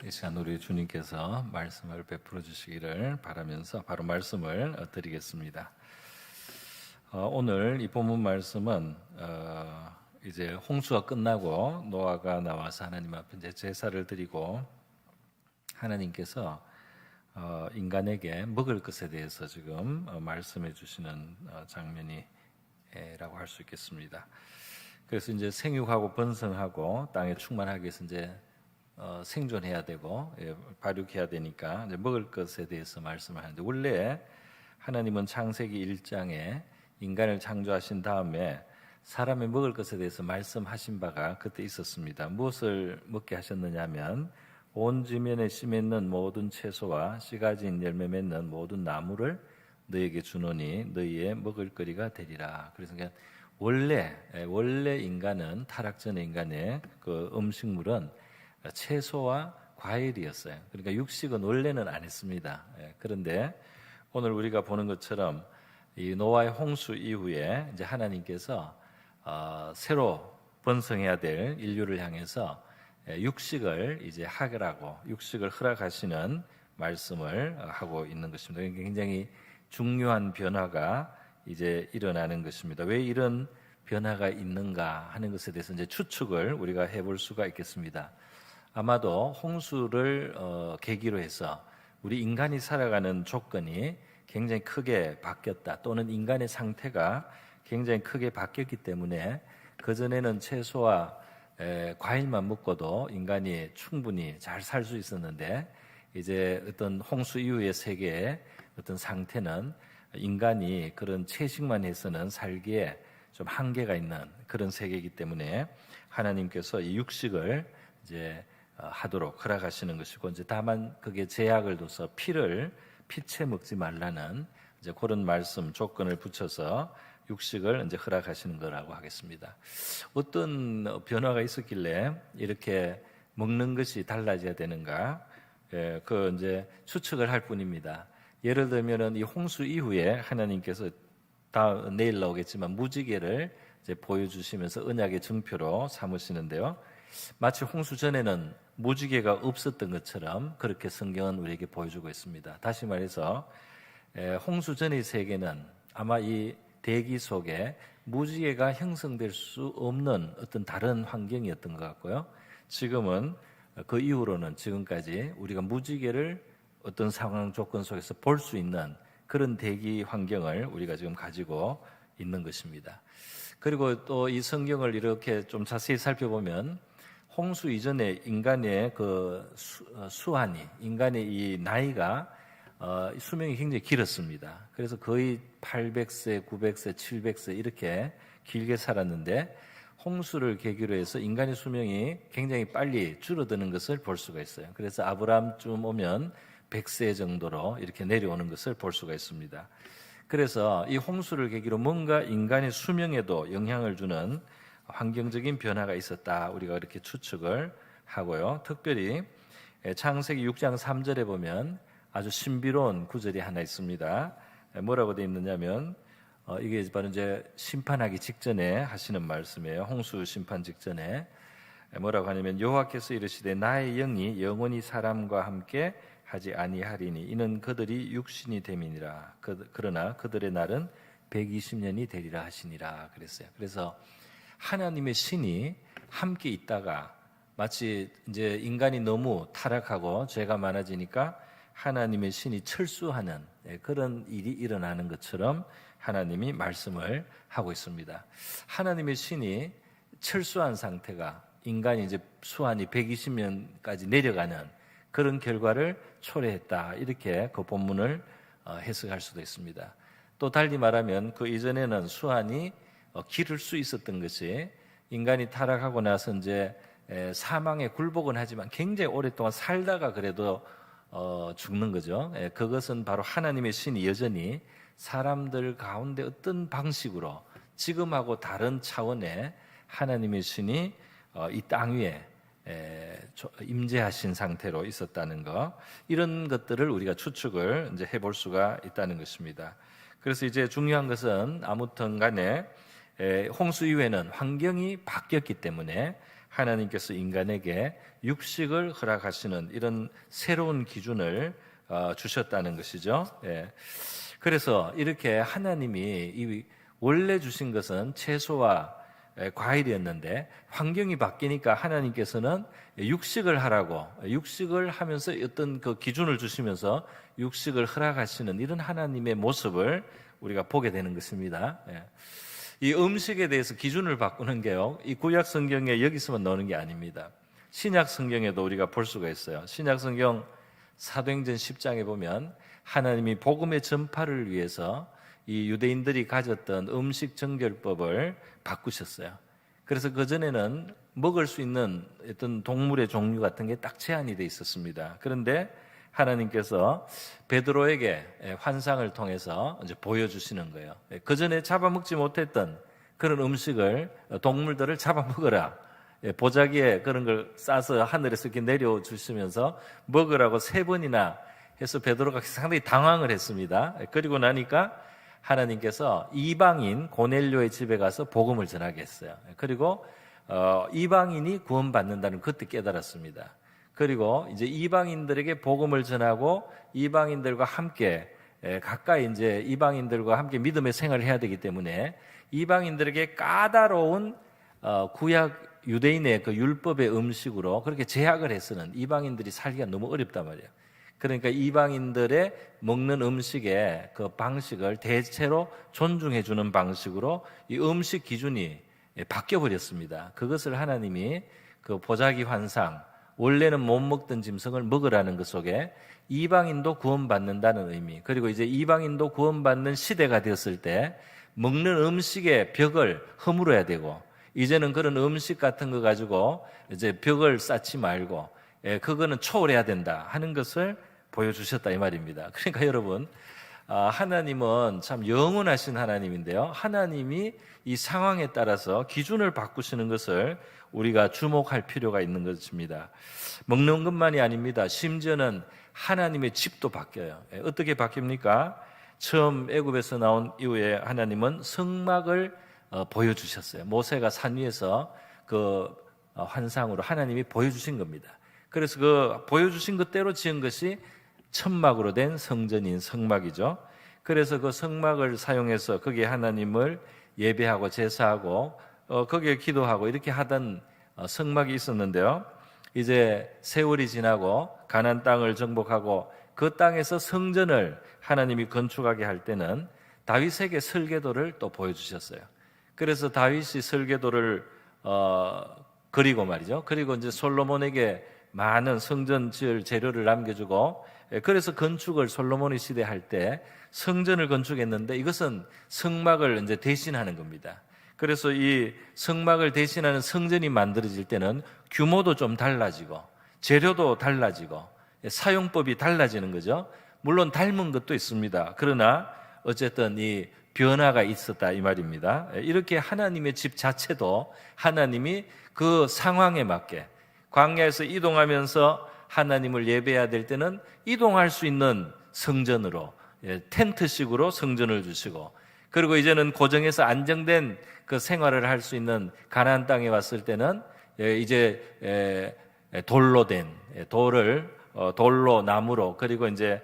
이 시간 우리 주님께서 말씀을 베풀어 주시기를 바라면서 바로 말씀을 드리겠습니다. 오늘 이 본문 말씀은 이제 홍수가 끝나고 노아가 나와서 하나님 앞에 이제 제사를 드리고 하나님께서 인간에게 먹을 것에 대해서 지금 말씀해 주시는 장면이라고 할 수 있겠습니다. 그래서 이제 생육하고 번성하고 땅에 충만하기 위해서 이제 생존해야 되고 발육해야 되니까 이제 먹을 것에 대해서 말씀을 하는데, 원래 하나님은 창세기 1장에 인간을 창조하신 다음에 사람의 먹을 것에 대해서 말씀하신 바가 그때 있었습니다. 무엇을 먹게 하셨느냐 하면 온 지면에 씨 맺는 모든 채소와 씨 가진 열매 맺는 모든 나무를 너희에게 주노니 너희의 먹을 거리가 되리라. 그래서 그냥 원래 인간은, 타락 전의 인간의 그 음식물은 채소와 과일이었어요. 그러니까 육식은 원래는 안 했습니다. 그런데 오늘 우리가 보는 것처럼 이 노아의 홍수 이후에 이제 하나님께서 새로 번성해야 될 인류를 향해서 육식을 이제 하라고, 육식을 허락하시는 말씀을 하고 있는 것입니다. 굉장히 중요한 변화가 이제 일어나는 것입니다. 왜 이런 변화가 있는가 하는 것에 대해서 이제 추측을 우리가 해볼 수가 있겠습니다. 아마도 홍수를 계기로 해서 우리 인간이 살아가는 조건이 굉장히 크게 바뀌었다, 또는 인간의 상태가 굉장히 크게 바뀌었기 때문에 그전에는 채소와 과일만 먹고도 인간이 충분히 잘 살 수 있었는데, 이제 어떤 홍수 이후의 세계의 어떤 상태는 인간이 그런 채식만 해서는 살기에 좀 한계가 있는 그런 세계이기 때문에 하나님께서 이 육식을 이제 하도록 허락하시는 것이고, 이제 다만 그게 제약을 둬서 피채 먹지 말라는 이제 그런 말씀 조건을 붙여서 육식을 이제 허락하시는 거라고 하겠습니다. 어떤 변화가 있었길래 이렇게 먹는 것이 달라져야 되는가? 그 이제 추측을 할 뿐입니다. 예를 들면은 이 홍수 이후에 하나님께서 내일 나오겠지만 무지개를 이제 보여주시면서 언약의 증표로 삼으시는데요. 마치 홍수 전에는 무지개가 없었던 것처럼 그렇게 성경은 우리에게 보여주고 있습니다. 다시 말해서 홍수 전의 세계는 아마 이 대기 속에 무지개가 형성될 수 없는 어떤 다른 환경이었던 것 같고요. 지금은 그 이후로는 지금까지 우리가 무지개를 어떤 상황 조건 속에서 볼 수 있는 그런 대기 환경을 우리가 지금 가지고 있는 것입니다. 그리고 또 이 성경을 이렇게 좀 자세히 살펴보면 홍수 이전에 인간의 그 수한이, 인간의 이 나이가 수명이 굉장히 길었습니다. 그래서 거의 800세, 900세, 700세 이렇게 길게 살았는데, 홍수를 계기로 해서 인간의 수명이 굉장히 빨리 줄어드는 것을 볼 수가 있어요. 그래서 아브라함쯤 오면 100세 정도로 이렇게 내려오는 것을 볼 수가 있습니다. 그래서 이 홍수를 계기로 뭔가 인간의 수명에도 영향을 주는 환경적인 변화가 있었다, 우리가 이렇게 추측을 하고요. 특별히 창세기 6장 3절에 보면 아주 신비로운 구절이 하나 있습니다. 뭐라고 되어 있느냐면 이게 바로 이제 심판하기 직전에 하시는 말씀이에요. 홍수 심판 직전에 뭐라고 하냐면, 여호와께서 이르시되 나의 영이 영원히 사람과 함께 하지 아니하리니 이는 그들이 육신이 됨이니라. 그러나 그들의 날은 120년이 되리라 하시니라 그랬어요. 그래서 하나님의 신이 함께 있다가 마치 이제 인간이 너무 타락하고 죄가 많아지니까 하나님의 신이 철수하는 그런 일이 일어나는 것처럼 하나님이 말씀을 하고 있습니다. 하나님의 신이 철수한 상태가 인간이 이제 수한이 120년까지 내려가는 그런 결과를 초래했다, 이렇게 그 본문을 해석할 수도 있습니다. 또 달리 말하면 그 이전에는 수한이 기를 수 있었던 것이 인간이 타락하고 나서 이제 사망에 굴복은 하지만 굉장히 오랫동안 살다가 그래도 죽는 거죠. 그것은 바로 하나님의 신이 여전히 사람들 가운데 어떤 방식으로 지금하고 다른 차원의 하나님의 신이 이 땅 위에 임재하신 상태로 있었다는 것, 이런 것들을 우리가 추측을 이제 해볼 수가 있다는 것입니다. 그래서 이제 중요한 것은 아무튼 간에 홍수 이후에는 환경이 바뀌었기 때문에 하나님께서 인간에게 육식을 허락하시는 이런 새로운 기준을 주셨다는 것이죠. 예. 그래서 이렇게 하나님이 원래 주신 것은 채소와 과일이었는데 환경이 바뀌니까 하나님께서는 육식을 하라고, 육식을 하면서 어떤 그 기준을 주시면서 육식을 허락하시는 이런 하나님의 모습을 우리가 보게 되는 것입니다. 이 음식에 대해서 기준을 바꾸는 게요, 이 구약 성경에 여기서만 나오는 게 아닙니다. 신약 성경에도 우리가 볼 수가 있어요. 신약 성경 사도행전 10장에 보면 하나님이 복음의 전파를 위해서 이 유대인들이 가졌던 음식 정결법을 바꾸셨어요. 그래서 그전에는 먹을 수 있는 어떤 동물의 종류 같은 게 딱 제한이 돼 있었습니다. 그런데 하나님께서 베드로에게 환상을 통해서 이제 보여주시는 거예요. 그전에 잡아먹지 못했던 그런 음식을, 동물들을 잡아먹어라. 보자기에 그런 걸 싸서 하늘에서 이렇게 내려주시면서 먹으라고 3번이나 해서 베드로가 상당히 당황을 했습니다. 그리고 나니까 하나님께서 이방인 고넬료의 집에 가서 복음을 전하게 했어요. 그리고 이방인이 구원받는다는 그때 깨달았습니다. 그리고 이제 이방인들에게 복음을 전하고 이방인들과 함께 가까이 이제 이방인들과 함께 믿음의 생활을 해야 되기 때문에 이방인들에게 까다로운 구약 유대인의 그 율법의 음식으로 그렇게 제약을 해서는 이방인들이 살기가 너무 어렵단 말이에요. 그러니까 이방인들의 먹는 음식의 그 방식을 대체로 존중해 주는 방식으로 이 음식 기준이 바뀌어 버렸습니다. 그것을 하나님이 그 보자기 환상, 원래는 못 먹던 짐승을 먹으라는 것 속에 이방인도 구원받는다는 의미, 그리고 이제 이방인도 구원받는 시대가 되었을 때 먹는 음식의 벽을 허물어야 되고, 이제는 그런 음식 같은 거 가지고 이제 벽을 쌓지 말고 그거는 초월해야 된다 하는 것을 보여주셨다 이 말입니다. 그러니까 여러분, 하나님은 참 영원하신 하나님인데요, 하나님이 이 상황에 따라서 기준을 바꾸시는 것을 우리가 주목할 필요가 있는 것입니다. 먹는 것만이 아닙니다. 심지어는 하나님의 집도 바뀌어요. 어떻게 바뀝니까? 처음 애굽에서 나온 이후에 하나님은 성막을 보여주셨어요. 모세가 산 위에서 그 환상으로 하나님이 보여주신 겁니다. 그래서 그 보여주신 것대로 지은 것이 천막으로 된 성전인 성막이죠. 그래서 그 성막을 사용해서 거기에 하나님을 예배하고 제사하고 거기에 기도하고 이렇게 하던 성막이 있었는데요, 이제 세월이 지나고 가나안 땅을 정복하고 그 땅에서 성전을 하나님이 건축하게 할 때는 다윗에게 설계도를 또 보여주셨어요. 그래서 다윗이 설계도를 그리고 말이죠. 그리고 이제 솔로몬에게 많은 성전 지을 재료를 남겨주고, 그래서 건축을 솔로몬의 시대 할 때 성전을 건축했는데 이것은 성막을 이제 대신하는 겁니다. 그래서 이 성막을 대신하는 성전이 만들어질 때는 규모도 좀 달라지고 재료도 달라지고 사용법이 달라지는 거죠. 물론 닮은 것도 있습니다. 그러나 어쨌든 이 변화가 있었다 이 말입니다. 이렇게 하나님의 집 자체도 하나님이 그 상황에 맞게 광야에서 이동하면서 하나님을 예배해야 될 때는 이동할 수 있는 성전으로, 텐트식으로 성전을 주시고, 그리고 이제는 고정해서 안정된 그 생활을 할 수 있는 가나안 땅에 왔을 때는 이제 돌로 된 돌로 나무로, 그리고 이제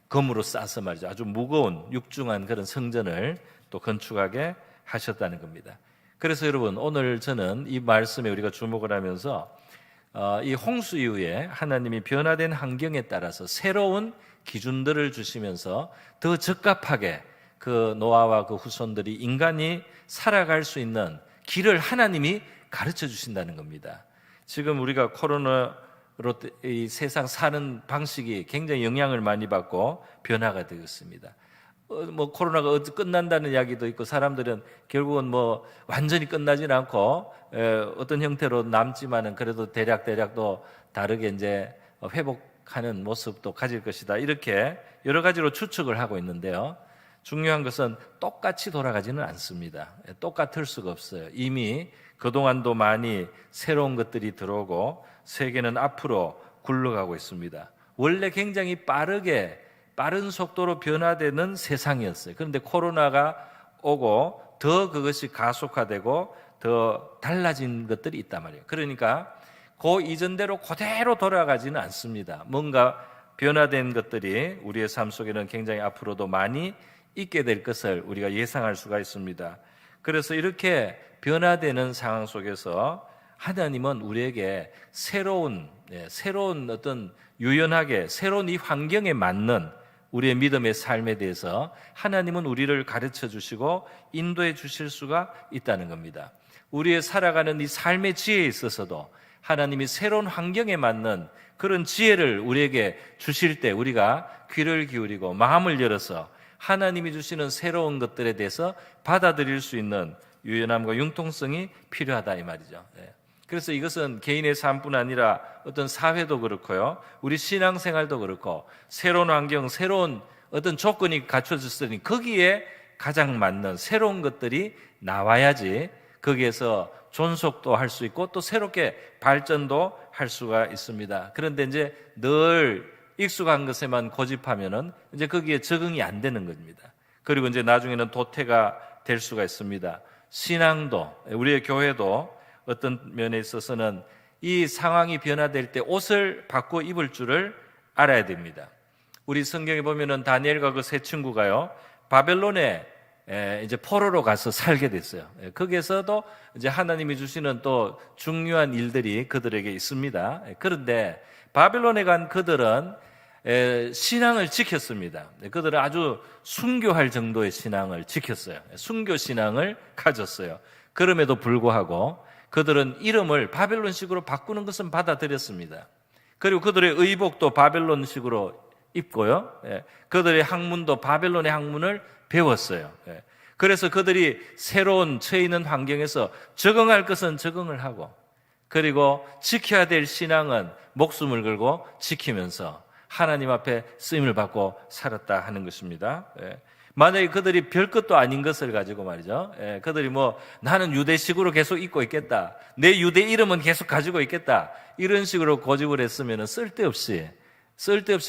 금으로 싸서 말이죠, 아주 무거운 육중한 그런 성전을 또 건축하게 하셨다는 겁니다. 그래서 여러분, 오늘 저는 이 말씀에 우리가 주목을 하면서 이 홍수 이후에 하나님이 변화된 환경에 따라서 새로운 기준들을 주시면서 더 적합하게 그 노아와 그 후손들이 인간이 살아갈 수 있는 길을 하나님이 가르쳐 주신다는 겁니다. 지금 우리가 코로나로 이 세상 사는 방식이 굉장히 영향을 많이 받고 변화가 되었습니다. 뭐 코로나가 끝난다는 이야기도 있고, 사람들은 결국은 뭐 완전히 끝나지는 않고 어떤 형태로 남지만은 그래도 대략 또 다르게 이제 회복하는 모습도 가질 것이다, 이렇게 여러 가지로 추측을 하고 있는데요, 중요한 것은 똑같이 돌아가지는 않습니다. 똑같을 수가 없어요. 이미 그동안도 많이 새로운 것들이 들어오고 세계는 앞으로 굴러가고 있습니다. 원래 굉장히 빠른 속도로 변화되는 세상이었어요. 그런데 코로나가 오고 더 그것이 가속화되고 더 달라진 것들이 있단 말이에요. 그러니까 그 이전대로 그대로 돌아가지는 않습니다. 뭔가 변화된 것들이 우리의 삶 속에는 굉장히 앞으로도 많이 있게 될 것을 우리가 예상할 수가 있습니다. 그래서 이렇게 변화되는 상황 속에서 하나님은 우리에게 새로운 어떤 유연하게 새로운 이 환경에 맞는 우리의 믿음의 삶에 대해서 하나님은 우리를 가르쳐 주시고 인도해 주실 수가 있다는 겁니다. 우리의 살아가는 이 삶의 지혜에 있어서도 하나님이 새로운 환경에 맞는 그런 지혜를 우리에게 주실 때 우리가 귀를 기울이고 마음을 열어서 하나님이 주시는 새로운 것들에 대해서 받아들일 수 있는 유연함과 융통성이 필요하다 이 말이죠. 그래서 이것은 개인의 삶뿐 아니라 어떤 사회도 그렇고요, 우리 신앙생활도 그렇고 새로운 환경, 새로운 어떤 조건이 갖춰졌으니 거기에 가장 맞는 새로운 것들이 나와야지 거기에서 존속도 할 수 있고 또 새롭게 발전도 할 수가 있습니다. 그런데 이제 늘 익숙한 것에만 고집하면은 이제 거기에 적응이 안 되는 겁니다. 그리고 이제 나중에는 도태가 될 수가 있습니다. 신앙도, 우리의 교회도 어떤 면에 있어서는 이 상황이 변화될 때 옷을 바꿔 입을 줄을 알아야 됩니다. 우리 성경에 보면은 다니엘과 그 세 친구가요, 바벨론에 이제 포로로 가서 살게 됐어요. 거기에서도 이제 하나님이 주시는 또 중요한 일들이 그들에게 있습니다. 그런데 바벨론에 간 그들은 신앙을 지켰습니다. 그들은 아주 순교할 정도의 신앙을 지켰어요. 순교 신앙을 가졌어요. 그럼에도 불구하고 그들은 이름을 바벨론식으로 바꾸는 것은 받아들였습니다. 그리고 그들의 의복도 바벨론식으로 입고요, 그들의 학문도 바벨론의 학문을 배웠어요. 그래서 그들이 새로운 처해 있는 환경에서 적응할 것은 적응을 하고, 그리고 지켜야 될 신앙은 목숨을 걸고 지키면서 하나님 앞에 쓰임을 받고 살았다 하는 것입니다. 만약에 그들이 별것도 아닌 것을 가지고 말이죠, 그들이 나는 유대식으로 계속 입고 있겠다, 내 유대 이름은 계속 가지고 있겠다, 이런 식으로 고집을 했으면 쓸데없이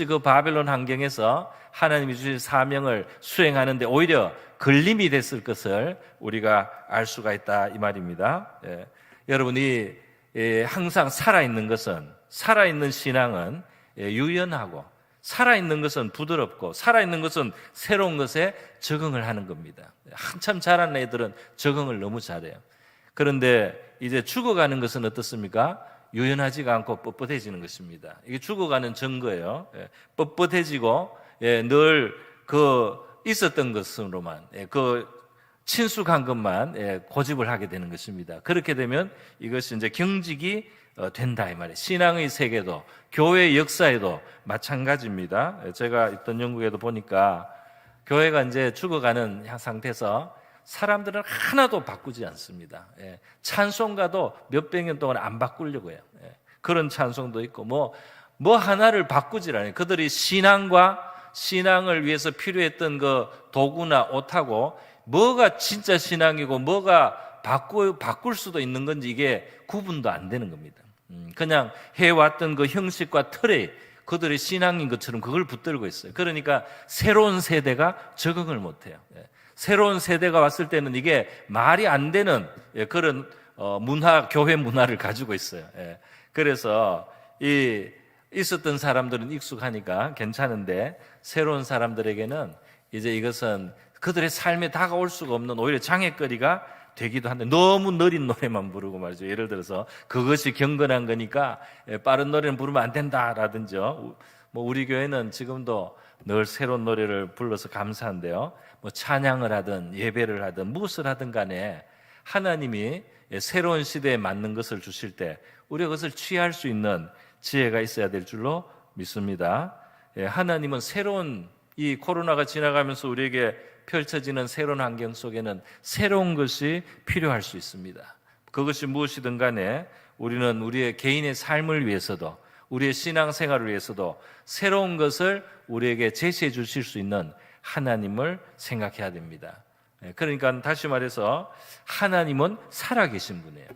그 바벨론 환경에서 하나님이 주신 사명을 수행하는데 오히려 걸림이 됐을 것을 우리가 알 수가 있다 이 말입니다. 여러분이 항상 살아있는 신앙은 유연하고, 살아있는 것은 부드럽고, 살아있는 것은 새로운 것에 적응을 하는 겁니다. 한참 자란 애들은 적응을 너무 잘해요. 그런데 이제 죽어가는 것은 어떻습니까? 유연하지가 않고 뻣뻣해지는 것입니다. 이게 죽어가는 증거예요. 뻣뻣해지고 늘 있었던 것으로만, 친숙한 것만 고집을 하게 되는 것입니다. 그렇게 되면 이것이 이제 경직이 된다 이 말이에요. 신앙의 세계도, 교회 역사에도 마찬가지입니다. 제가 있던 영국에도 보니까 교회가 이제 죽어가는 상태에서 사람들은 하나도 바꾸지 않습니다. 찬송가도 몇백 년 동안 안 바꾸려고 해요. 그런 찬송도 있고 뭐 하나를 바꾸질 않아요. 그들이 신앙을 위해서 필요했던 그 도구나 옷하고 뭐가 진짜 신앙이고 뭐가 바꿀 수도 있는 건지 이게 구분도 안 되는 겁니다. 그냥 해왔던 그 형식과 틀에 그들의 신앙인 것처럼 그걸 붙들고 있어요. 그러니까 새로운 세대가 적응을 못해요. 새로운 세대가 왔을 때는 이게 말이 안 되는 그런 교회 문화를 가지고 있어요. 그래서 있었던 사람들은 익숙하니까 괜찮은데 새로운 사람들에게는 이제 이것은 그들의 삶에 다가올 수가 없는 오히려 장애거리가 되기도 한데, 너무 느린 노래만 부르고 말이죠. 예를 들어서 그것이 경건한 거니까 빠른 노래는 부르면 안 된다라든지, 우리 교회는 지금도 늘 새로운 노래를 불러서 감사한데요, 찬양을 하든 예배를 하든 무엇을 하든 간에 하나님이 새로운 시대에 맞는 것을 주실 때 우리가 그것을 취할 수 있는 지혜가 있어야 될 줄로 믿습니다. 하나님은 새로운 이 코로나가 지나가면서 우리에게 펼쳐지는 새로운 환경 속에는 새로운 것이 필요할 수 있습니다. 그것이 무엇이든 간에 우리는 우리의 개인의 삶을 위해서도 우리의 신앙생활을 위해서도 새로운 것을 우리에게 제시해 주실 수 있는 하나님을 생각해야 됩니다. 그러니까 다시 말해서 하나님은 살아계신 분이에요.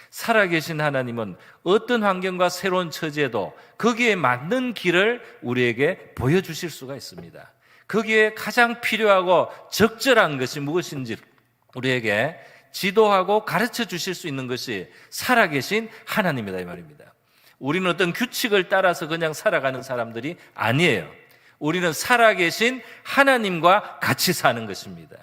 살아계신 하나님은 어떤 환경과 새로운 처지에도 거기에 맞는 길을 우리에게 보여주실 수가 있습니다. 거기에 가장 필요하고 적절한 것이 무엇인지 우리에게 지도하고 가르쳐 주실 수 있는 것이 살아계신 하나님이다 이 말입니다. 우리는 어떤 규칙을 따라서 그냥 살아가는 사람들이 아니에요. 우리는 살아계신 하나님과 같이 사는 것입니다.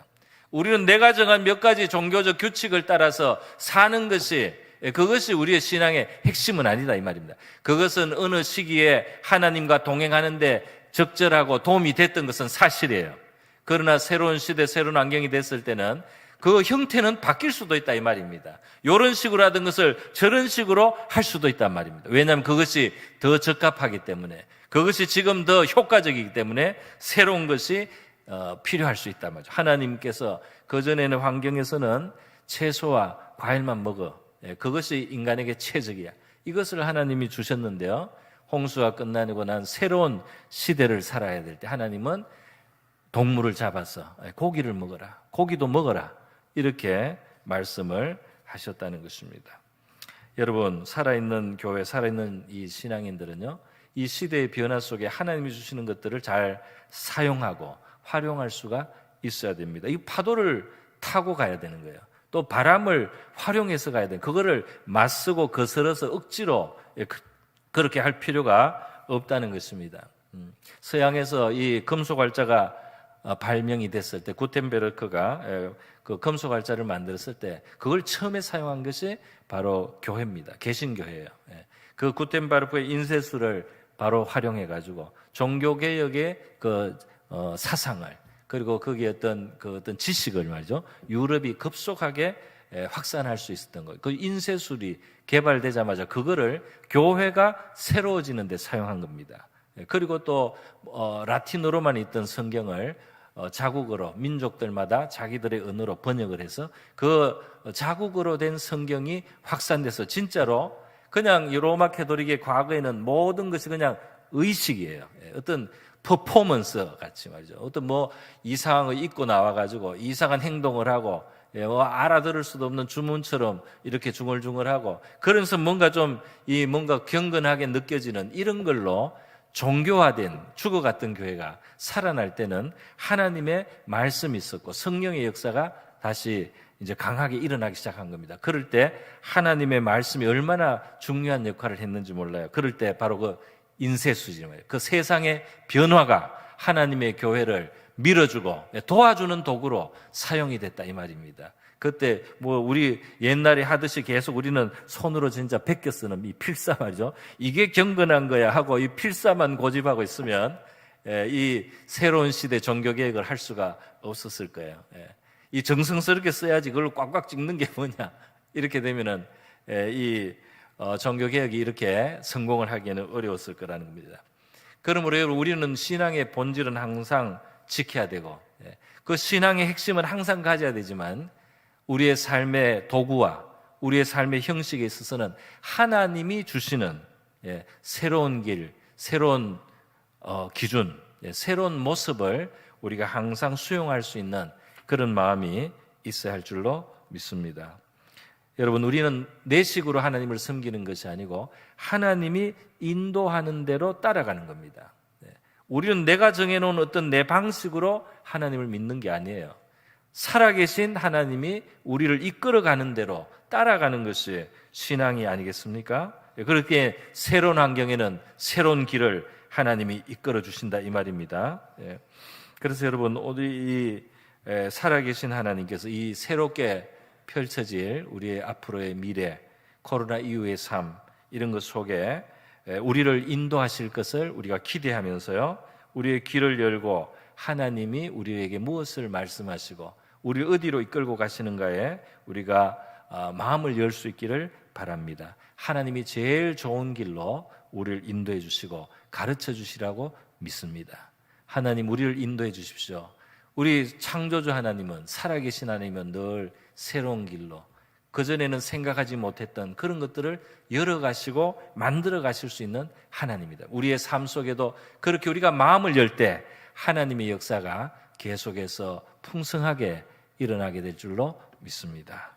우리는 내가 정한 몇 가지 종교적 규칙을 따라서 사는 것이, 그것이 우리의 신앙의 핵심은 아니다 이 말입니다. 그것은 어느 시기에 하나님과 동행하는데 적절하고 도움이 됐던 것은 사실이에요. 그러나 새로운 시대, 새로운 환경이 됐을 때는 그 형태는 바뀔 수도 있다 이 말입니다. 이런 식으로 하던 것을 저런 식으로 할 수도 있단 말입니다. 왜냐하면 그것이 더 적합하기 때문에, 그것이 지금 더 효과적이기 때문에 새로운 것이 필요할 수 있단 말이죠. 하나님께서 그전에는 환경에서는 채소와 과일만 먹어, 그것이 인간에게 최적이야, 이것을 하나님이 주셨는데요, 홍수가 끝나고 난 새로운 시대를 살아야 될 때 하나님은 동물을 잡아서 고기를 먹어라, 고기도 먹어라, 이렇게 말씀을 하셨다는 것입니다. 여러분, 살아있는 교회, 살아있는 이 신앙인들은요, 이 시대의 변화 속에 하나님이 주시는 것들을 잘 사용하고 활용할 수가 있어야 됩니다. 이 파도를 타고 가야 되는 거예요. 또 바람을 활용해서 가야 돼요. 그거를 맞서고 거스러서 억지로 그렇게 할 필요가 없다는 것입니다. 서양에서 이 금속활자가 발명이 됐을 때, 구텐베르크가 그 금속활자를 만들었을 때 그걸 처음에 사용한 것이 바로 교회입니다. 개신교회예요. 그 구텐베르크의 인쇄술을 바로 활용해가지고 종교개혁의 그 사상을, 그리고 거기에 어떤 지식을 말이죠, 유럽이 급속하게 확산할 수 있었던 거예요. 그 인쇄술이 개발되자마자 그거를 교회가 새로워지는 데 사용한 겁니다. 그리고 또 라틴어로만 있던 성경을 자국어로 민족들마다 자기들의 언어로 번역을 해서 그 자국어로 된 성경이 확산돼서 진짜로 그냥 이 로마 캐토릭의 과거에는 모든 것이 그냥 의식이에요. 어떤 퍼포먼스 같이 말이죠. 어떤 뭐 이상한 거 입고 나와가지고 이상한 행동을 하고, 알아들을 수도 없는 주문처럼 이렇게 중얼중얼하고, 그러면서 뭔가 좀 뭔가 경건하게 느껴지는 이런 걸로 종교화된 죽어갔던 교회가 살아날 때는 하나님의 말씀이 있었고 성령의 역사가 다시 이제 강하게 일어나기 시작한 겁니다. 그럴 때 하나님의 말씀이 얼마나 중요한 역할을 했는지 몰라요. 그럴 때 바로 그 인쇄술이에요. 그 세상의 변화가 하나님의 교회를 밀어주고 도와주는 도구로 사용이 됐다 이 말입니다. 그때 뭐 우리 옛날에 하듯이 계속 우리는 손으로 진짜 베껴 쓰는 이 필사 말이죠. 이게 경건한 거야 하고 이 필사만 고집하고 있으면 이 새로운 시대 종교개혁을 할 수가 없었을 거예요. 이 정성스럽게 써야지 그걸 꽉꽉 찍는 게 뭐냐, 이렇게 되면은 이 종교개혁이 이렇게 성공을 하기에는 어려웠을 거라는 겁니다. 그러므로 여러분, 우리는 신앙의 본질은 항상 지켜야 되고, 그 신앙의 핵심은 항상 가져야 되지만 우리의 삶의 도구와 우리의 삶의 형식에 있어서는 하나님이 주시는 새로운 길, 새로운 기준, 새로운 모습을 우리가 항상 수용할 수 있는 그런 마음이 있어야 할 줄로 믿습니다. 여러분, 우리는 내 식으로 하나님을 섬기는 것이 아니고 하나님이 인도하는 대로 따라가는 겁니다. 우리는 내가 정해놓은 어떤 내 방식으로 하나님을 믿는 게 아니에요. 살아계신 하나님이 우리를 이끌어가는 대로 따라가는 것이 신앙이 아니겠습니까? 그렇게 새로운 환경에는 새로운 길을 하나님이 이끌어 주신다 이 말입니다. 그래서 여러분, 오늘 이 살아계신 하나님께서 이 새롭게 펼쳐질 우리의 앞으로의 미래, 코로나 이후의 삶, 이런 것 속에 우리를 인도하실 것을 우리가 기대하면서요, 우리의 귀를 열고 하나님이 우리에게 무엇을 말씀하시고 우리를 어디로 이끌고 가시는가에 우리가 마음을 열 수 있기를 바랍니다. 하나님이 제일 좋은 길로 우리를 인도해 주시고 가르쳐 주시라고 믿습니다. 하나님, 우리를 인도해 주십시오. 우리 창조주 하나님은, 살아계신 하나님은 늘 새로운 길로, 그전에는 생각하지 못했던 그런 것들을 열어가시고 만들어 가실 수 있는 하나님이다. 우리의 삶 속에도 그렇게 우리가 마음을 열 때 하나님의 역사가 계속해서 풍성하게 일어나게 될 줄로 믿습니다.